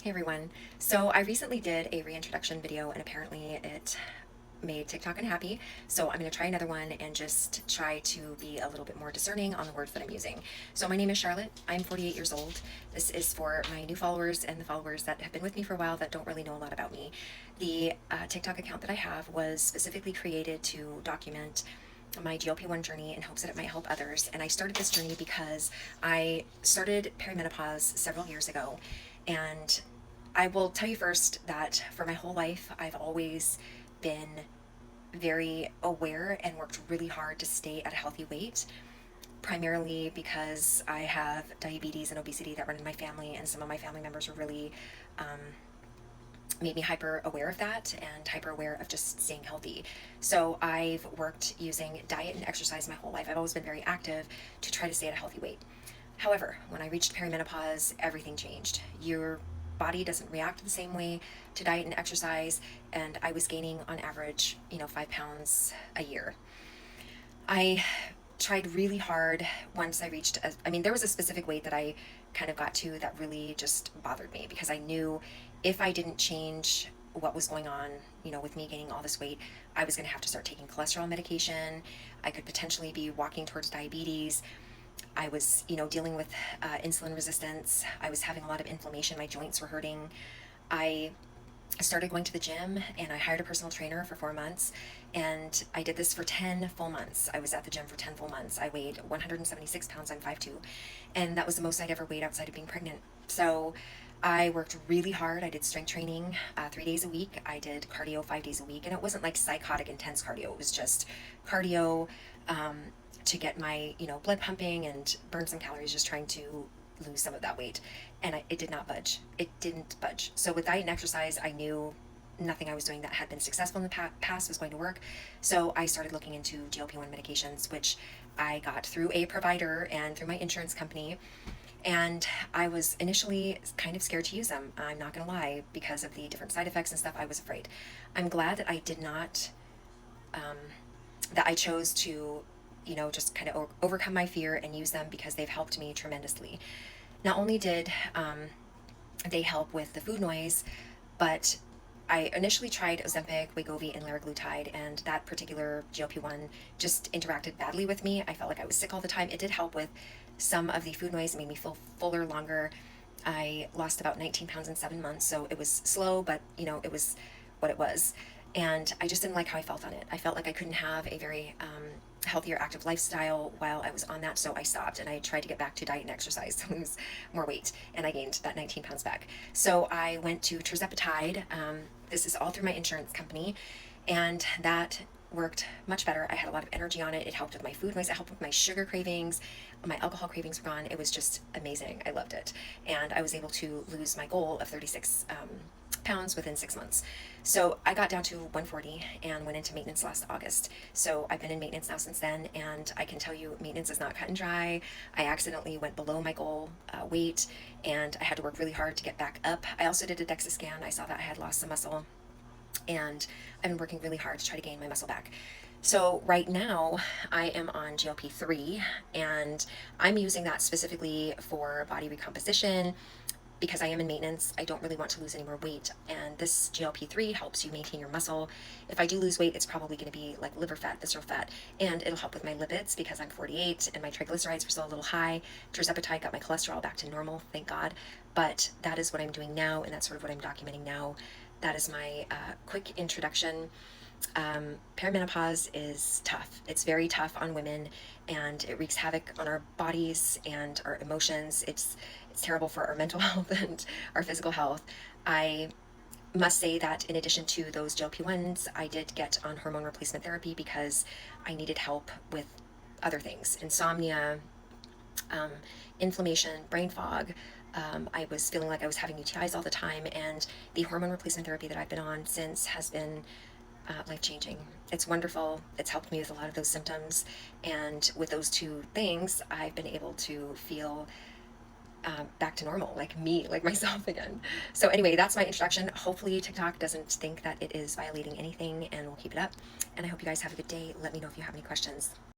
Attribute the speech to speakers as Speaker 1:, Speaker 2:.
Speaker 1: Hey everyone. So I recently did a reintroduction video and apparently it made TikTok unhappy. So I'm going to try another one and just try to be a little bit more discerning on the words that I'm using. So my name is Charlotte. I'm 48 years old. This is for my new followers and the followers that have been with me for a while that don't really know a lot about me. The TikTok account that I have was specifically created to document my GLP-1 journey in hopes that it might help others. And I started this journey because I started perimenopause several years ago, and I will tell you first that for my whole life, I've always been very aware and worked really hard to stay at a healthy weight, primarily because I have diabetes and obesity that run in my family, and some of my family members were really made me hyper aware of that and hyper aware of just staying healthy. So I've worked using diet and exercise my whole life. I've always been very active to try to stay at a healthy weight. However, when I reached perimenopause, everything changed. Your body doesn't react the same way to diet and exercise, and I was gaining on average, 5 pounds a year. I tried really hard once I reached, there was a specific weight that I kind of got to that really just bothered me because I knew if I didn't change what was going on, with me gaining all this weight, I was going to have to start taking cholesterol medication. I could potentially be walking towards diabetes. I was, dealing with insulin resistance. I was having a lot of inflammation. My joints were hurting. I started going to the gym and I hired a personal trainer for 4 months. And I did this for 10 full months. I was at the gym for 10 full months. I weighed 176 pounds. I'm 5'2". And that was the most I'd ever weighed outside of being pregnant. So I worked really hard. I did strength training 3 days a week. I did cardio 5 days a week. And it wasn't like psychotic intense cardio. It was just cardio to get my, blood pumping and burn some calories, just trying to lose some of that weight. And it did not budge. It didn't budge. So with diet and exercise, I knew nothing I was doing that had been successful in the past was going to work. So I started looking into GLP-1 medications, which I got through a provider and through my insurance company. And I was initially kind of scared to use them. I'm not going to lie, because of the different side effects and stuff, I was afraid. I'm glad that I did not, that I chose to, just kind of overcome my fear and use them because they've helped me tremendously. Not only did they help with the food noise, but I initially tried Ozempic, Wegovy, and liraglutide, and that particular GLP-1 just interacted badly with me. I felt like I was sick all the time. It did help with some of the food noise. It made me feel fuller longer. I lost about 19 pounds in 7 months, so it was slow, but, it was what it was. And I just didn't like how I felt on it. I felt like I couldn't have a very healthier, active lifestyle while I was on that, so I stopped and I tried to get back to diet and exercise to lose more weight, and I gained that 19 pounds back. So I went to tirzepatide. This is all through my insurance company, and that worked much better. I had a lot of energy on it. It helped with my food noise. It helped with my sugar cravings. My alcohol cravings were gone. It was just amazing. I loved it. And I was able to lose my goal of 36 pounds within 6 months. So I got down to 140 and went into maintenance last August. So I've been in maintenance now since then, and I can tell you maintenance is not cut and dry. I accidentally went below my goal weight, and I had to work really hard to get back up. I also did a DEXA scan. I saw that I had lost some muscle, and I've been working really hard to try to gain my muscle back. So right now I am on GLP-3, and I'm using that specifically for body recomposition because I am in maintenance. I don't really want to lose any more weight, and this GLP-3 helps you maintain your muscle. If I do lose weight, it's probably going to be like liver fat, visceral fat, and it'll help with my lipids because I'm 48 and my triglycerides were still a little high. Tirzepatide got my cholesterol back to normal, thank God. But that is what I'm doing now, and that's sort of what I'm documenting now. That is my quick introduction. Perimenopause is tough. It's very tough on women, and it wreaks havoc on our bodies and our emotions. It's terrible for our mental health and our physical health. I must say that in addition to those GLP-1s, I did get on hormone replacement therapy because I needed help with other things: insomnia, inflammation, brain fog. I was feeling like I was having UTIs all the time, and the hormone replacement therapy that I've been on since has been life-changing. It's wonderful. It's helped me with a lot of those symptoms, and with those two things, I've been able to feel back to normal, like me, like myself again. So anyway, that's my introduction. Hopefully TikTok doesn't think that it is violating anything, and we'll keep it up. And I hope you guys have a good day. Let me know if you have any questions.